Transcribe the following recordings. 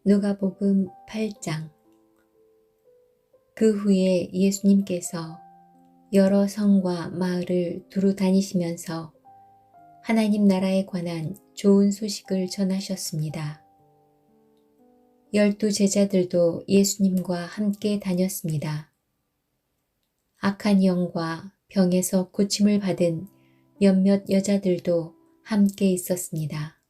누가복음 8장. 그 후에 예수님께서 여러 성과 마을을 두루 다니시면서 하나님 나라에 관한 좋은 소식을 전하셨습니다. 12 제자들도 예수님과 함께 다녔습니다. 악한 영과 병에서 고침을 받은 몇몇 여자들도 함께 있었습니다.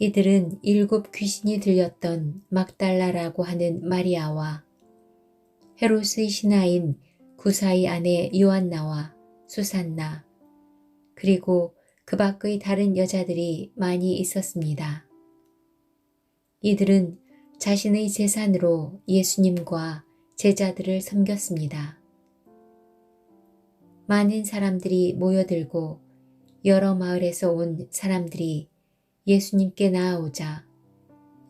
이들은 7 귀신이 들렸던 막달라라고 하는 마리아와 헤롯의 신하인 구사의 아내 요한나와 수산나, 그리고 그 밖의 다른 여자들이 많이 있었습니다. 이들은 자신의 재산으로 예수님과 제자들을 섬겼습니다. 많은 사람들이 모여들고 여러 마을에서 온 사람들이 예수님께 나아오자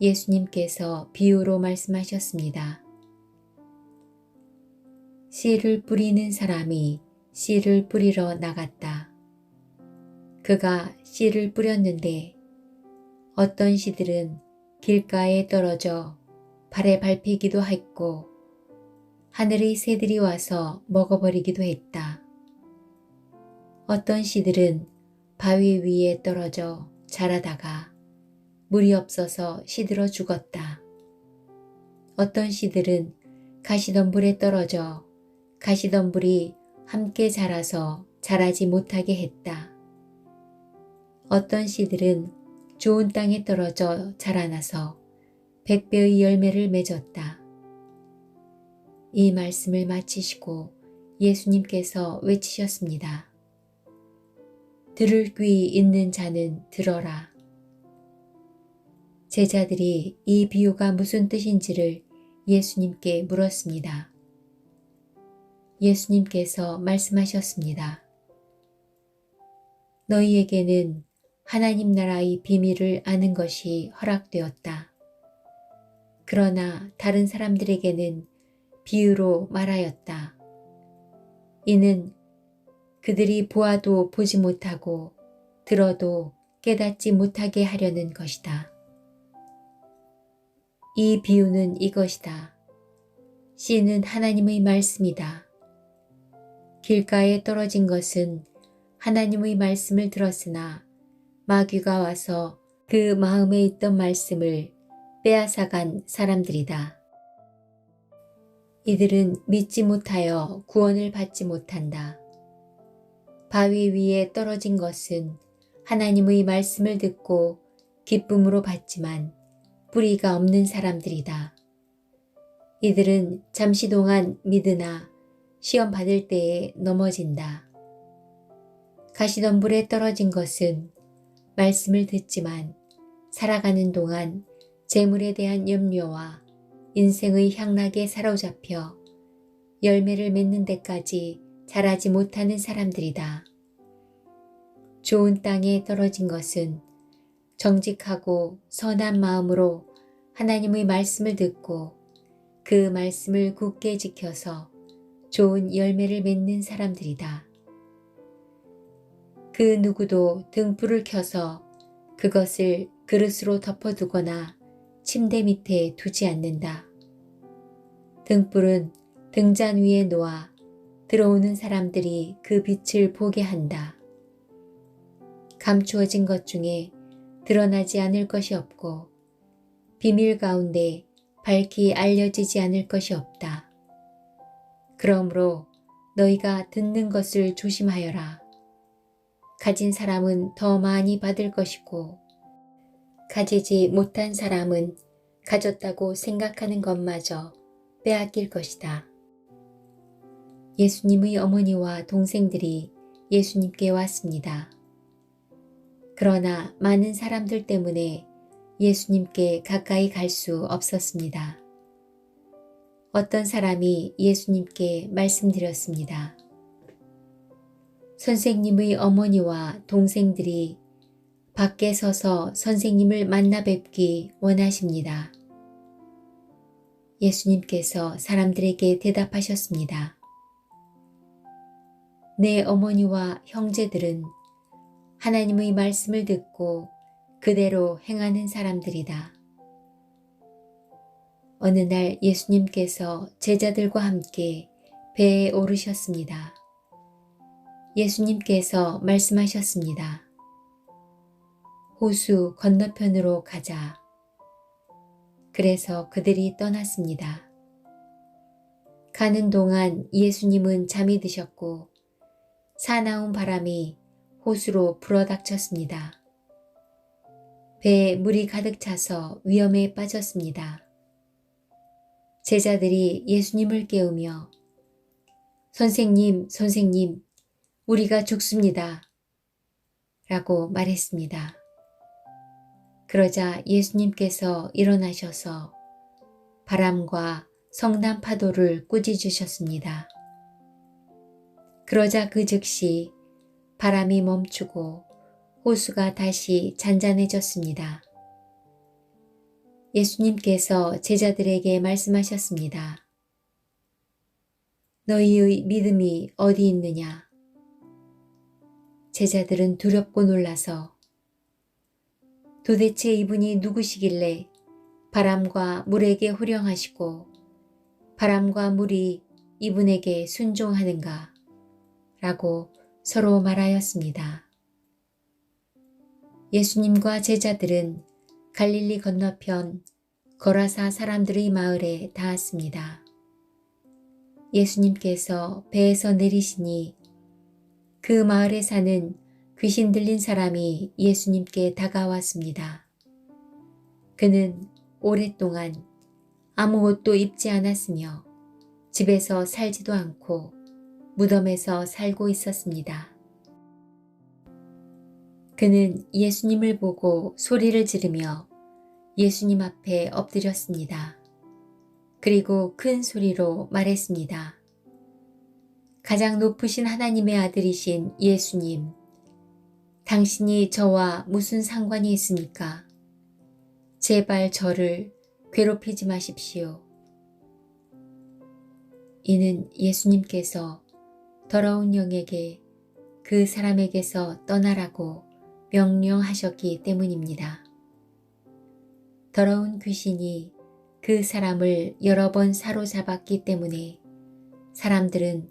예수님께서 비유로 말씀하셨습니다. 씨를 뿌리는 사람이 씨를 뿌리러 나갔다. 그가 씨를 뿌렸는데 어떤 씨들은 길가에 떨어져 발에 밟히기도 했고 하늘의 새들이 와서 먹어버리기도 했다. 어떤 씨들은 바위 위에 떨어져 자라다가 물이 없어서 시들어 죽었다. 어떤 씨들은 가시덤불에 떨어져 가시덤불이 함께 자라서 자라지 못하게 했다. 어떤 씨들은 좋은 땅에 떨어져 자라나서 100배의 열매를 맺었다. 이 말씀을 마치시고 예수님께서 외치셨습니다. 들을 귀 있는 자는 들어라. 제자들이 이 비유가 무슨 뜻인지를 예수님께 물었습니다. 예수님께서 말씀하셨습니다. 너희에게는 하나님 나라의 비밀을 아는 것이 허락되었다. 그러나 다른 사람들에게는 비유로 말하였다. 이는 그들이 보아도 보지 못하고 들어도 깨닫지 못하게 하려는 것이다. 이 비유는 이것이다. 씨는 하나님의 말씀이다. 길가에 떨어진 것은 하나님의 말씀을 들었으나 마귀가 와서 그 마음에 있던 말씀을 빼앗아간 사람들이다. 이들은 믿지 못하여 구원을 받지 못한다. 바위 위에 떨어진 것은 하나님의 말씀을 듣고 기쁨으로 받지만 뿌리가 없는 사람들이다. 이들은 잠시 동안 믿으나 시험 받을 때에 넘어진다. 가시덤불에 떨어진 것은 말씀을 듣지만 살아가는 동안 재물에 대한 염려와 인생의 향락에 사로잡혀 열매를 맺는 데까지 자라지 못하는 사람들이다. 좋은 땅에 떨어진 것은 정직하고 선한 마음으로 하나님의 말씀을 듣고 그 말씀을 굳게 지켜서 좋은 열매를 맺는 사람들이다. 그 누구도 등불을 켜서 그것을 그릇으로 덮어두거나 침대 밑에 두지 않는다. 등불은 등잔 위에 놓아 들어오는 사람들이 그 빛을 보게 한다. 감추어진 것 중에 드러나지 않을 것이 없고 비밀 가운데 밝히 알려지지 않을 것이 없다. 그러므로 너희가 듣는 것을 조심하여라. 가진 사람은 더 많이 받을 것이고 가지지 못한 사람은 가졌다고 생각하는 것마저 빼앗길 것이다. 예수님의 어머니와 동생들이 예수님께 왔습니다. 그러나 많은 사람들 때문에 예수님께 가까이 갈 수 없었습니다. 어떤 사람이 예수님께 말씀드렸습니다. 선생님의 어머니와 동생들이 밖에 서서 선생님을 만나 뵙기 원하십니다. 예수님께서 사람들에게 대답하셨습니다. 내 어머니와 형제들은 하나님의 말씀을 듣고 그대로 행하는 사람들이다. 어느 날 예수님께서 제자들과 함께 배에 오르셨습니다. 예수님께서 말씀하셨습니다. 호수 건너편으로 가자. 그래서 그들이 떠났습니다. 가는 동안 예수님은 잠이 드셨고 사나운 바람이 호수로 불어닥쳤습니다. 배에 물이 가득 차서 위험에 빠졌습니다. 제자들이 예수님을 깨우며 선생님, 선생님, 우리가 죽습니다. 라고 말했습니다. 그러자 예수님께서 일어나셔서 바람과 성난 파도를 꾸짖으셨습니다. 그러자 그 즉시 바람이 멈추고 호수가 다시 잔잔해졌습니다. 예수님께서 제자들에게 말씀하셨습니다. 너희의 믿음이 어디 있느냐? 제자들은 두렵고 놀라서 도대체 이분이 누구시길래 바람과 물에게 호령하시고 바람과 물이 이분에게 순종하는가? 라고 서로 말하였습니다. 예수님과 제자들은 갈릴리 건너편 거라사 사람들의 마을에 닿았습니다. 예수님께서 배에서 내리시니 그 마을에 사는 귀신 들린 사람이 예수님께 다가왔습니다. 그는 오랫동안 아무것도 입지 않았으며 집에서 살지도 않고 무덤에서 살고 있었습니다. 그는 예수님을 보고 소리를 지르며 예수님 앞에 엎드렸습니다. 그리고 큰 소리로 말했습니다. 가장 높으신 하나님의 아들이신 예수님, 당신이 저와 무슨 상관이 있습니까? 제발 저를 괴롭히지 마십시오. 이는 예수님께서 더러운 영에게 그 사람에게서 떠나라고 명령하셨기 때문입니다. 더러운 귀신이 그 사람을 여러 번 사로잡았기 때문에 사람들은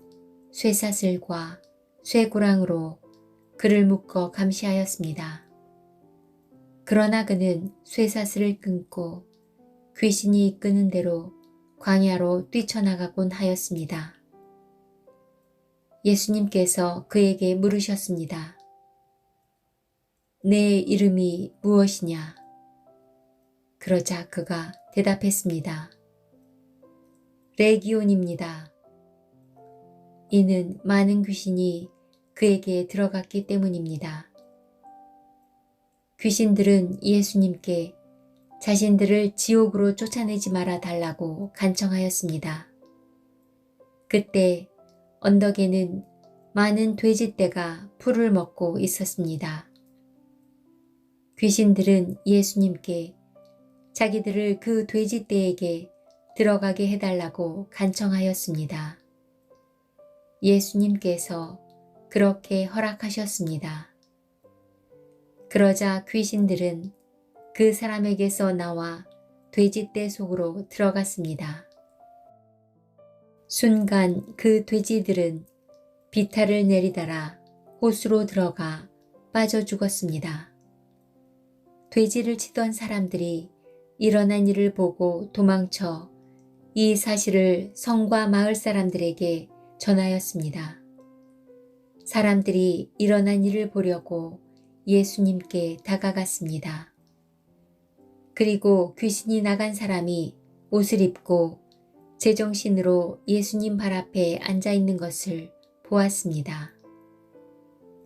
쇠사슬과 쇠고랑으로 그를 묶어 감시하였습니다. 그러나 그는 쇠사슬을 끊고 귀신이 이끄는 대로 광야로 뛰쳐나가곤 하였습니다. 예수님께서 그에게 물으셨습니다. 내 이름이 무엇이냐? 그러자 그가 대답했습니다. 레기온입니다. 이는 많은 귀신이 그에게 들어갔기 때문입니다. 귀신들은 예수님께 자신들을 지옥으로 쫓아내지 말아 달라고 간청하였습니다. 그때 언덕에는 많은 돼지떼가 풀을 먹고 있었습니다. 귀신들은 예수님께 자기들을 그 돼지떼에게 들어가게 해달라고 간청하였습니다. 예수님께서 그렇게 허락하셨습니다. 그러자 귀신들은 그 사람에게서 나와 돼지떼 속으로 들어갔습니다. 순간 그 돼지들은 비탈을 내리달아 호수로 들어가 빠져 죽었습니다. 돼지를 치던 사람들이 일어난 일을 보고 도망쳐 이 사실을 성과 마을 사람들에게 전하였습니다. 사람들이 일어난 일을 보려고 예수님께 다가갔습니다. 그리고 귀신이 나간 사람이 옷을 입고 제정신으로 예수님 발 앞에 앉아 있는 것을 보았습니다.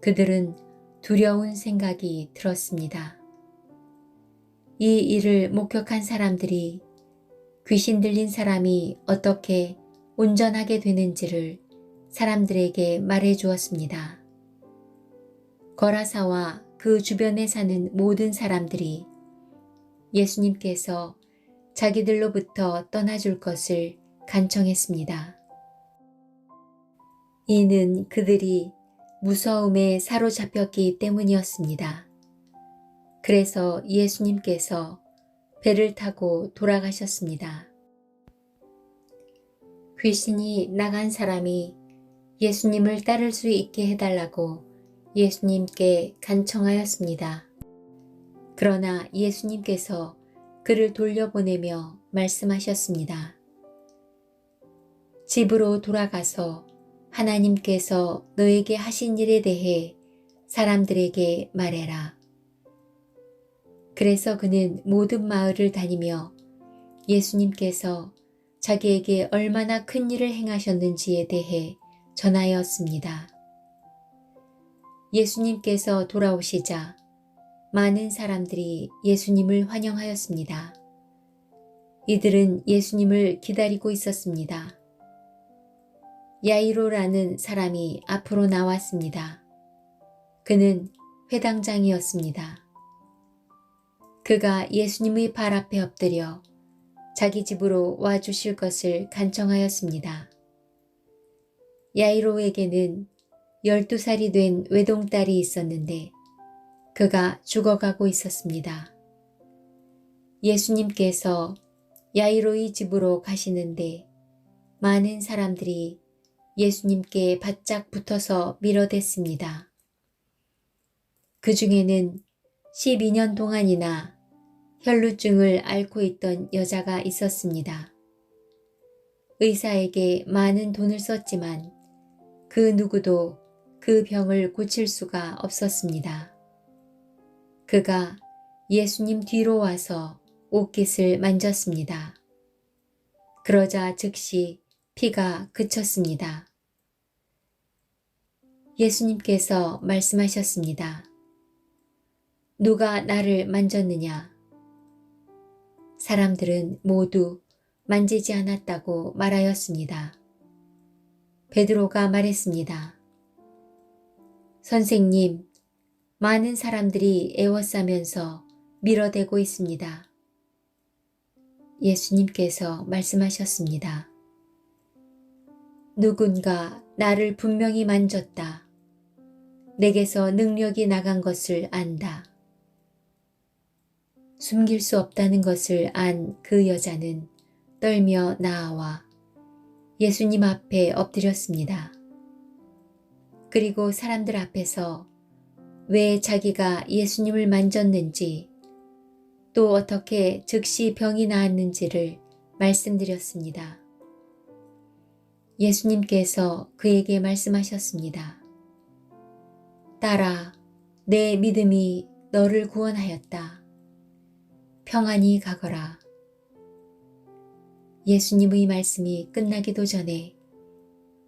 그들은 두려운 생각이 들었습니다. 이 일을 목격한 사람들이 귀신 들린 사람이 어떻게 온전하게 되는지를 사람들에게 말해 주었습니다. 거라사와 그 주변에 사는 모든 사람들이 예수님께서 자기들로부터 떠나줄 것을 간청했습니다. 이는 그들이 무서움에 사로잡혔기 때문이었습니다. 그래서 예수님께서 배를 타고 돌아가셨습니다. 귀신이 나간 사람이 예수님을 따를 수 있게 해달라고 예수님께 간청하였습니다. 그러나 예수님께서 그를 돌려보내며 말씀하셨습니다. 집으로 돌아가서 하나님께서 너에게 하신 일에 대해 사람들에게 말해라. 그래서 그는 모든 마을을 다니며 예수님께서 자기에게 얼마나 큰 일을 행하셨는지에 대해 전하였습니다. 예수님께서 돌아오시자 많은 사람들이 예수님을 환영하였습니다. 이들은 예수님을 기다리고 있었습니다. 야이로라는 사람이 앞으로 나왔습니다. 그는 회당장이었습니다. 그가 예수님의 발 앞에 엎드려 자기 집으로 와주실 것을 간청하였습니다. 야이로에게는 12살이 된 외동딸이 있었는데 그가 죽어가고 있었습니다. 예수님께서 야이로의 집으로 가시는데 많은 사람들이 예수님께 바짝 붙어서 밀어댔습니다. 그 중에는 12년 동안이나 혈루증을 앓고 있던 여자가 있었습니다. 의사에게 많은 돈을 썼지만 그 누구도 그 병을 고칠 수가 없었습니다. 그가 예수님 뒤로 와서 옷깃을 만졌습니다. 그러자 즉시 피가 그쳤습니다. 예수님께서 말씀하셨습니다. 누가 나를 만졌느냐? 사람들은 모두 만지지 않았다고 말하였습니다. 베드로가 말했습니다. 선생님, 많은 사람들이 애워싸면서 밀어대고 있습니다. 예수님께서 말씀하셨습니다. 누군가 나를 분명히 만졌다. 내게서 능력이 나간 것을 안다. 숨길 수 없다는 것을 안 그 여자는 떨며 나아와 예수님 앞에 엎드렸습니다. 그리고 사람들 앞에서 왜 자기가 예수님을 만졌는지 또 어떻게 즉시 병이 나았는지를 말씀드렸습니다. 예수님께서 그에게 말씀하셨습니다. 딸아, 내 믿음이 너를 구원하였다. 평안히 가거라. 예수님의 말씀이 끝나기도 전에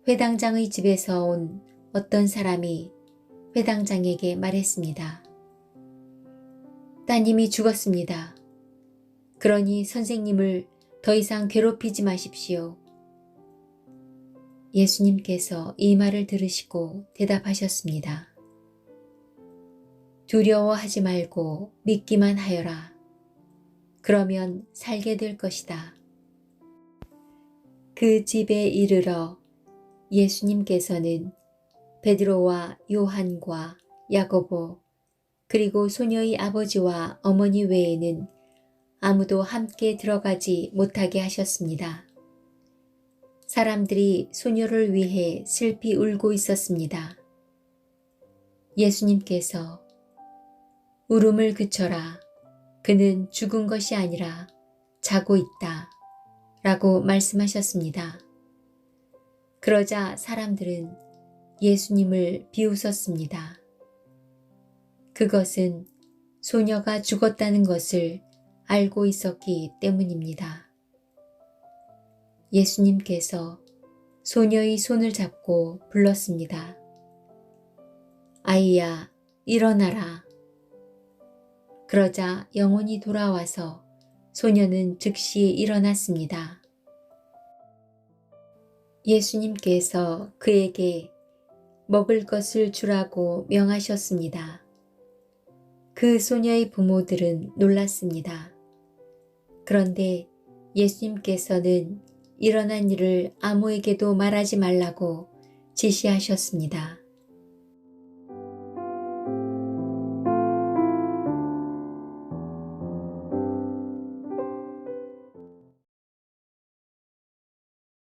회당장의 집에서 온 어떤 사람이 회당장에게 말했습니다. 따님이 죽었습니다. 그러니 선생님을 더 이상 괴롭히지 마십시오. 예수님께서 이 말을 들으시고 대답하셨습니다. 두려워하지 말고 믿기만 하여라. 그러면 살게 될 것이다. 그 집에 이르러 예수님께서는 베드로와 요한과 야고보 그리고 소녀의 아버지와 어머니 외에는 아무도 함께 들어가지 못하게 하셨습니다. 사람들이 소녀를 위해 슬피 울고 있었습니다. 예수님께서 울음을 그쳐라. 그는 죽은 것이 아니라 자고 있다. 라고 말씀하셨습니다. 그러자 사람들은 예수님을 비웃었습니다. 그것은 소녀가 죽었다는 것을 알고 있었기 때문입니다. 예수님께서 소녀의 손을 잡고 불렀습니다. 아이야, 일어나라. 그러자 영혼이 돌아와서 소녀는 즉시 일어났습니다. 예수님께서 그에게 먹을 것을 주라고 명하셨습니다. 그 소녀의 부모들은 놀랐습니다. 그런데 예수님께서는 일어난 일을 아무에게도 말하지 말라고 지시하셨습니다.